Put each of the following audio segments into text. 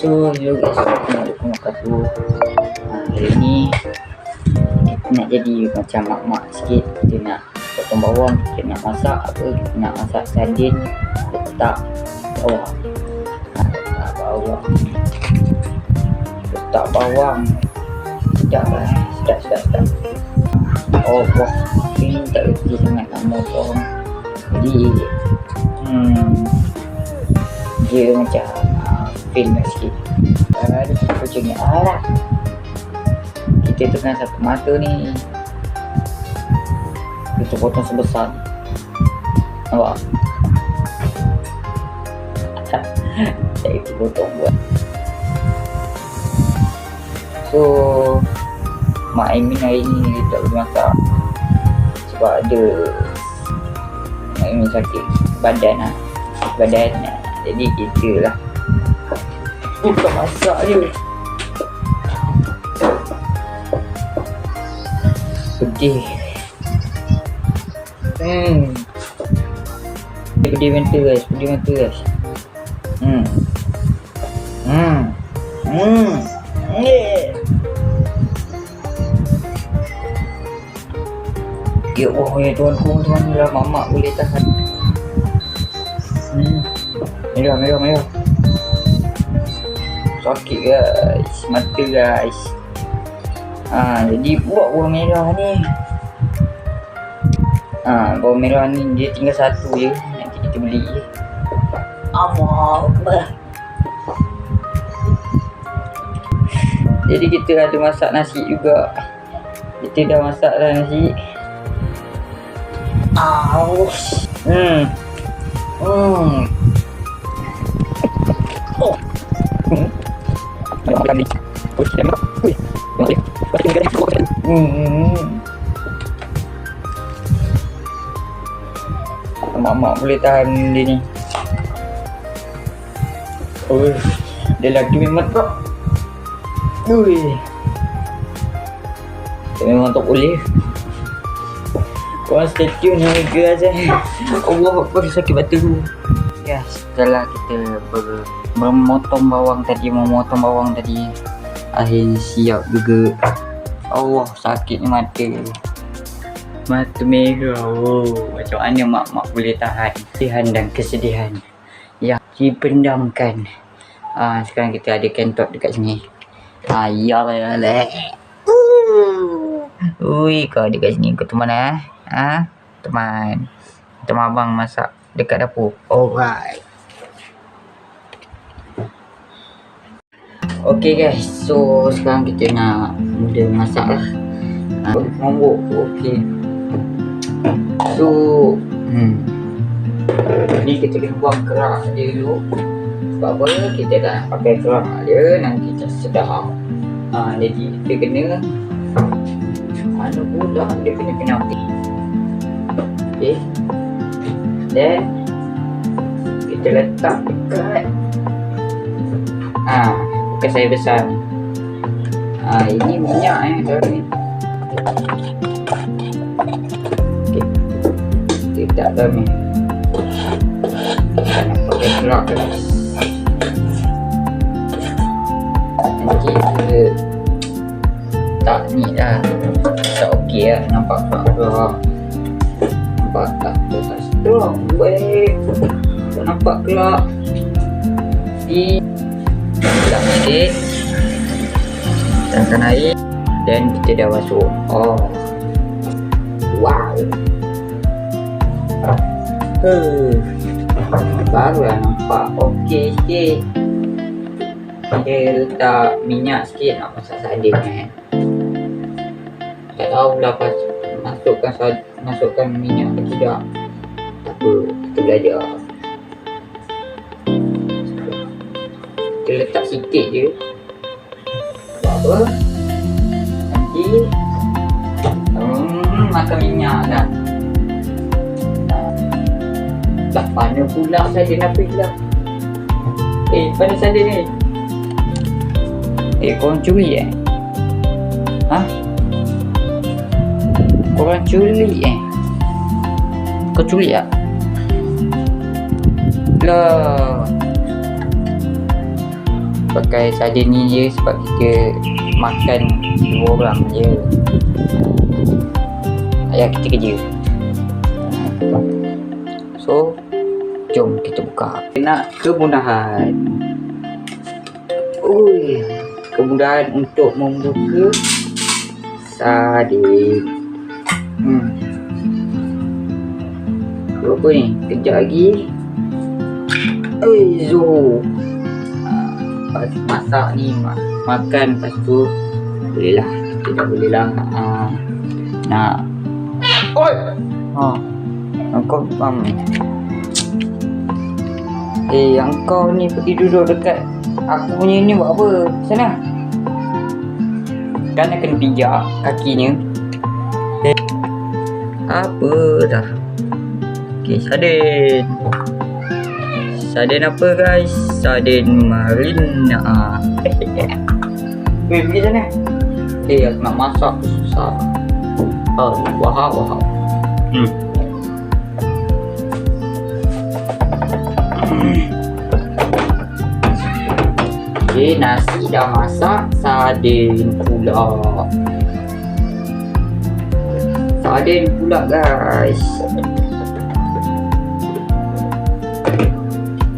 So hello guys, Assalamualaikum warahmatullahi wabarakatuh. Hari ni kita nak jadi macam mak-mak sikit. Kita nak potong bawang, kita nak masak apa, kita nak masak sardin. Letak bawang, letak bawang. Sedap lah, sedap. Oh wah, ini tak reti sangat nak motong. Jadi dia macam film sikit. Ada macam ni lah. Kita tengah satu mata ni, kita potong sebesar. Nampak? Saya itu potong buat. So Mak Aimin hari ni dia tak boleh masak sebab ada Mak Aimin sakit badan lah. Jadi kita lah buka masak dia. Pedih. Pedih mata guys. Ya Allah ya tuan lah, mamak boleh tahan. Merah. Sakit guys, mata guys. Jadi buat bawang merah ni. Bawang merah ni dia tinggal satu je. Nanti kita beli. Jadi kita ada masak nasi juga. Kita dah masak dah nasi. Mak boleh tahan dia ni. Dia lagi memang tak. Dia memang tak boleh. Korang stay tune ni guys. Allah Akbar, sakit batu. Guys, setelah kita memotong bawang tadi, akhir siap juga. Allah, sakit mata merah. Macam mana mak boleh tahan kesedihan dan kesedihan yang dipendamkan. Sekarang kita ada kentot dekat sini. Yalah. Kau dekat sini, kau teman teman abang masak dekat dapur. Alright. Okay guys, so sekarang kita nak mula masak lah. Nombor. Okay. So ni kita kena buang kerak dia dulu. Sebab apa? Kita dah pakai kerak dia, nanti kita sedap. Jadi kita kena dia kena okay. Then kita letak dekat bukan saya besar. Ini minyak ni. Okay. Kita tak tahu ni. Kita nak pakai kerak guys. Nanti kita tak ni dah. Tak okey lah. Nampak kerak. Nampak tak? Tak strong. Baik. Tak nampak kerak. Dalam sikit. Tangkan air. Dan kita dah masuk. Wow. Barulah nampak okey sikit. Kita letak minyak sikit nak masak sardin kan. Tak tahulah pas masukkan minyak ke tidak. Tak apa, kita belajar. Kita letak sikit je. Tak apa. Nanti makan minyak dah. Tak panas pula sardin Hafiz lah. Panas sardin ni. Korang curi Korang curi Kau curi tak? Lah pakai sardin ni je sebab kita makan 2 orang je. Ayah kita kerja. So jom kita buka. Nak kemudahan. Kemudahan untuk membuka sardin. Apa ni? Kejap lagi. Zo. Pas masak ni makan, lepas tu boleh lah. Kita dah boleh lah nak. Oi. Engkau engkau ni pergi duduk dekat aku punya ni buat apa? Sana. Kan kena pijak kakinya. Apa dah? Okay, sardin. Sardin apa guys? Sardin marina. Pergi sana. Aku nak masak susah. Wahab. Okay, nasi dah masak, sardin pula. Sardin pula guys.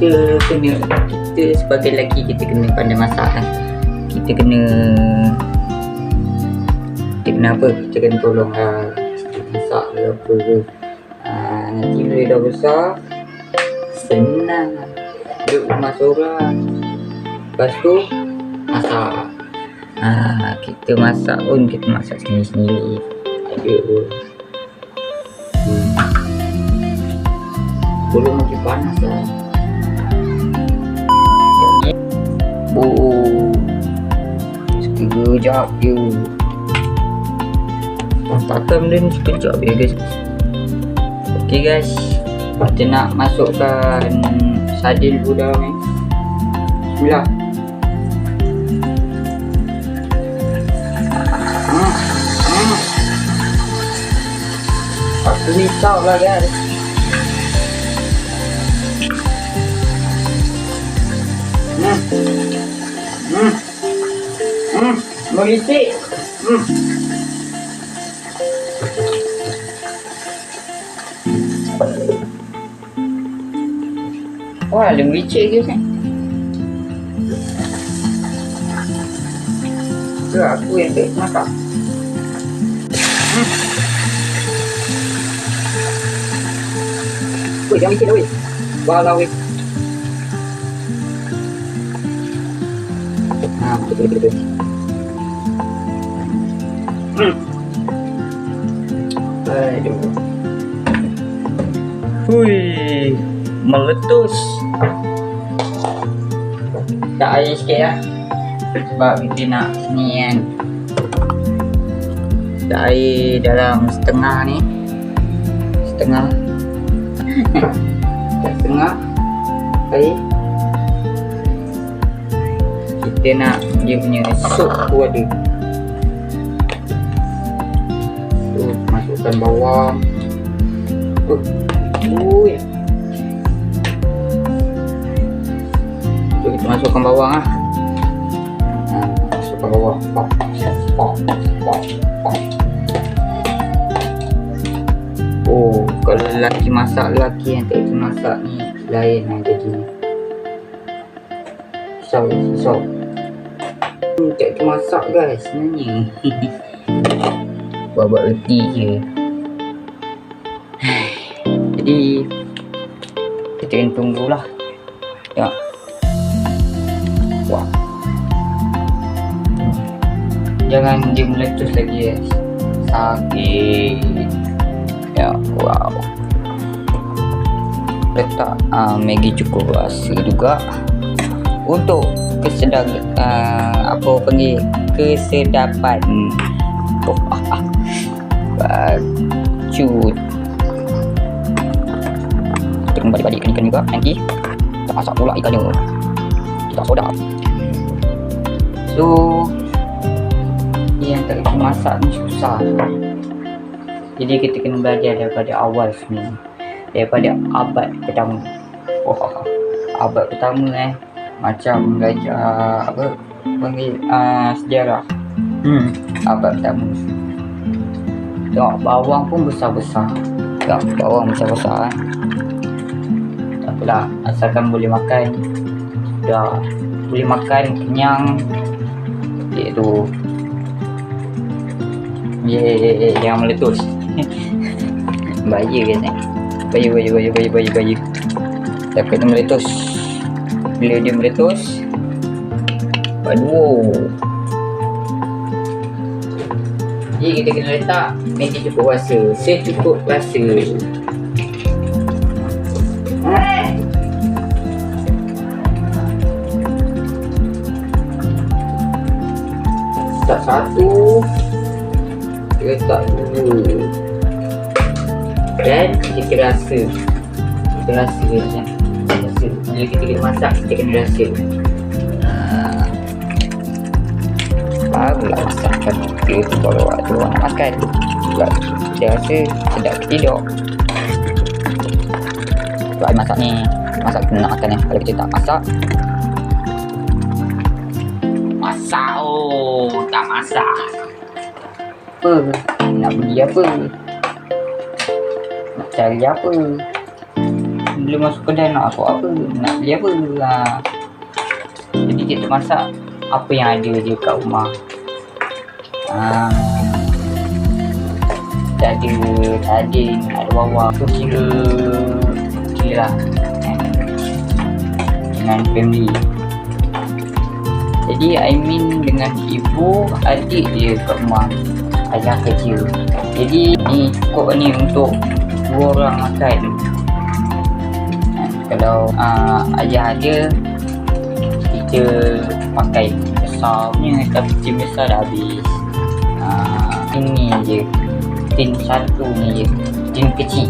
Kita sebagai lelaki kita kena pandai masak kan. Kita kena apa? Kita kena tolong lah masak ke apa ke. Nanti bila dah besar senang duduk rumah seorang. Lepas tu masak. Kita masak pun kita masak sendiri-sendiri. Ada pun. Belum makin panas lah. Sekejap je. Takkan benda ni sekejap je guys. Okay guys, kita nak masukkan sardin dulu dalam ni. Bismillah. Aku risau lah guys. Berisik. Wah, ada berisik ke kan? Ke aku yang tak masak. Weh, jangan berisik dah weh. Walau weh. Betul. Aduh. Hui, meletus. Tak air sikit lah. Sebab kita nak ni kan. Tak air dalam setengah ni. Setengah air. Kita nak dia punya sup tu ada. Masukkan bawang. Kita masukkan bawang lah. Masukkan bawang. Kalau lelaki masak, lelaki yang tak itu masak ni lain lah jadi. Risau. Tak itu masak guys sebenarnya. Buat reti je. Jadi kita kena tunggulah. Ya. Wah. Jangan dia meletus lagi guys. Sakit. Ya, wow. Letak Maggi cukup rasa juga untuk kesedapan bacut. Kita balik-balikkan ikan juga. Nanti kita masak pula ikannya. Kita soda. So yang tak kita masak ni susah. Jadi kita kena belajar daripada awal sebenarnya. Daripada abad pertama. Abad pertama macam belajar apa panggil sejarah. Abad pertama. Tengok bawang pun besar-besar. Tengok bawang besar-besar kan. Tak apalah, asalkan boleh makan. Dah boleh makan kenyang. Iaitu jangan meletus. Bahaya kan bahaya. Takut dia meletus. Bila dia meletus, aduh. Jadi kita kena letak meja cukup rasa, secukup rasa. Letak satu, letak dua, dan kita rasa. Kita rasa macam rasa. Bila kita kena masak, kita kena rasa. Barulah masakan dia tu baru waktu orang nak makan. Sebab dia rasa sedap ke tidak. Sebab I masak ni, masak kena nak makan ni. Kalau kita tak masak, tak masak. Apa? Nak beli apa? Nak cari apa? Belum masuk kedai nak apa? Nak beli apa? Jadi kita masak apa yang ada je kat rumah. Tak ada bawang tu kira lah dengan family. Jadi I mean dengan ibu, adik je kat rumah, ayah kerja. Jadi ni cukup ni untuk 2 orang makan. Kalau ayah ada, kita pakai besar punya, tapi tin besar dah habis. Ini je, tin satu ni je, tin kecil.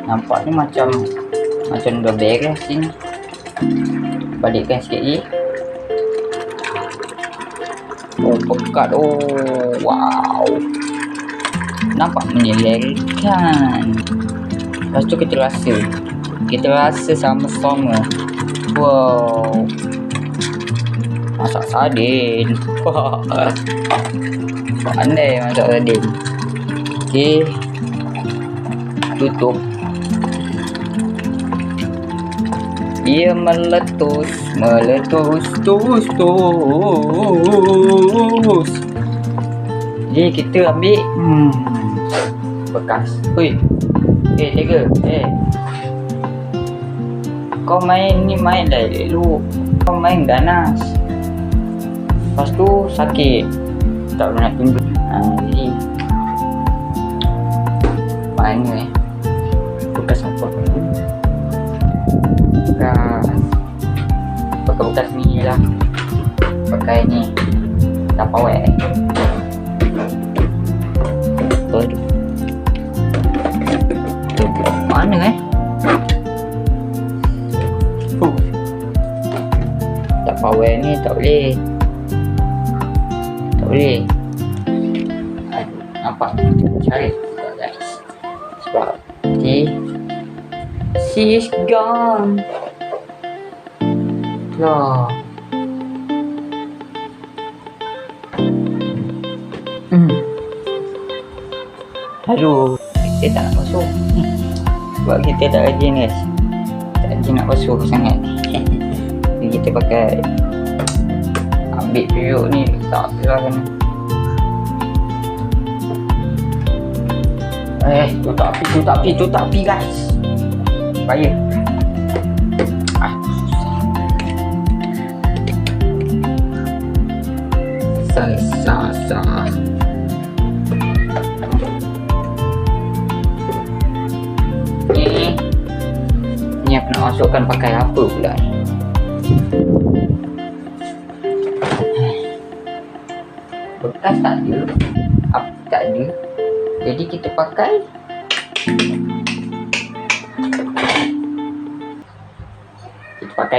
Nampak ni macam dah beres ni. Balikkan sikit je. Oh, pekat. Oh, wow, nampak menyelerakan. Lepas tu kita rasa sama-sama. Wow, masak sardin. Pandai masak sardin. Okey, tutup. Dia meletus terus. Jadi kita ambil bekas. Jaga. Kau main dah elok. Kau main ganas. Lepas tu sakit. Tak nak tunggu. Jadi mana bekas apa? Pakai bekas ni lah. Pakai ni Tupperware. Mana Tupperware ni tak boleh. Aduh, nampak cari tak guys. Sebab she's gone lah. Aduh, kita tak nak masuk. Sebab kita tak rajin guys. Tak rajin nak basuh sangat. Jadi kita pakai ambil periuk ni, tak silahkan. Tutup api guys. Bahaya. Sah. Ni aku nak masukkan pakai apa pula ni? Bekas tak ada, api tak ada. Jadi kita pakai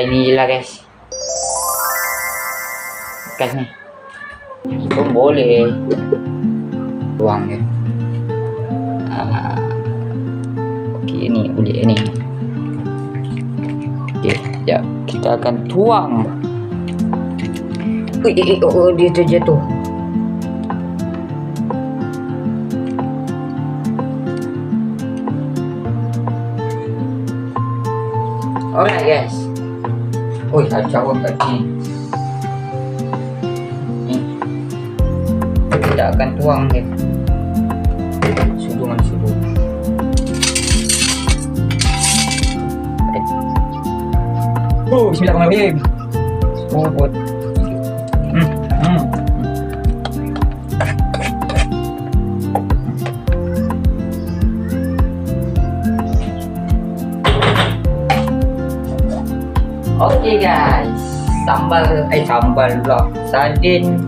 ni je lah guys. Bekas ni pun boleh buang je. Okey, ni boleh ni. Sekejap, kita akan tuang. Oh, dia terjatuh. Alright guys. Oi, kacau kat ni. Kita akan tuang dia. Sudu. Oh, bismillahirrahmanirrahim. Oh, buat. Okay guys, sambal pula. Sardin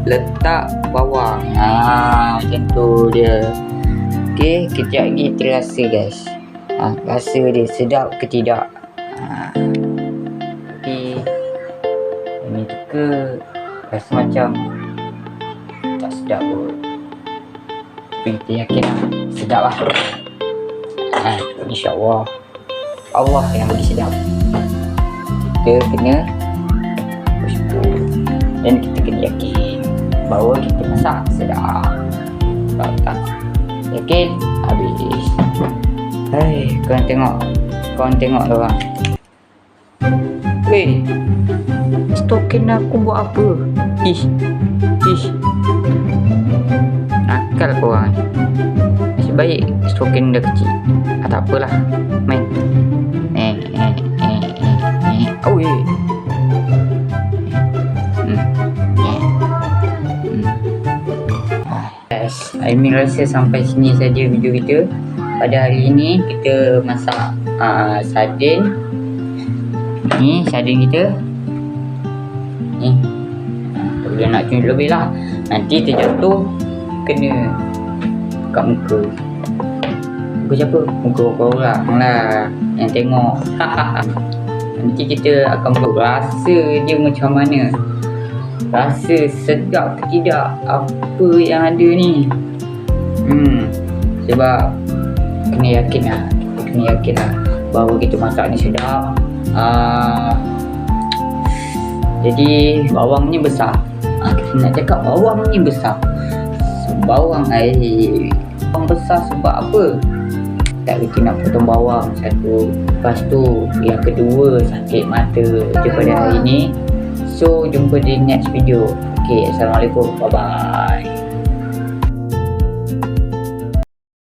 letak bawang. Macam tu dia. Okay, kejap lagi terasa guys. Rasa dia sedap ke tidak. Tapi ini ke rasa macam tak sedap pun. Tapi kita yakin lah sedap lah. InsyaAllah Allah yang bagi sedap. Kita kena bersyukur dan kita kena yakin bahawa kita masak sedap. Kalau tak yakin, habis. Hai, korang tengok orang. Weh, stokin aku buat apa? Ish. Nakal korang. Nasib baik stokin dah kecil. Tak apalah, main. Oh ye. Guys, Aimin rasa sampai sini saja video kita. Pada hari ini kita masak sardin. Ni sardin kita. Ni. Boleh nak cun lebih lah. Nanti terjatuh kena kat muka. Muka siapa? Muka orang lah yang tengok. Nanti kita akan rasa dia macam mana. Rasa sedap ke tidak apa yang ada ni. Sebab kena yakin lah bahawa kita masak ni sedap. Jadi bawang ni besar. Kita nak cakap bawang ni besar. Bawang besar sebab apa? Tak kita nak potong bawang satu. Lepas tu yang kedua sakit mata daripada hari ni. So jumpa di next video. Okay, Assalamualaikum, bye bye.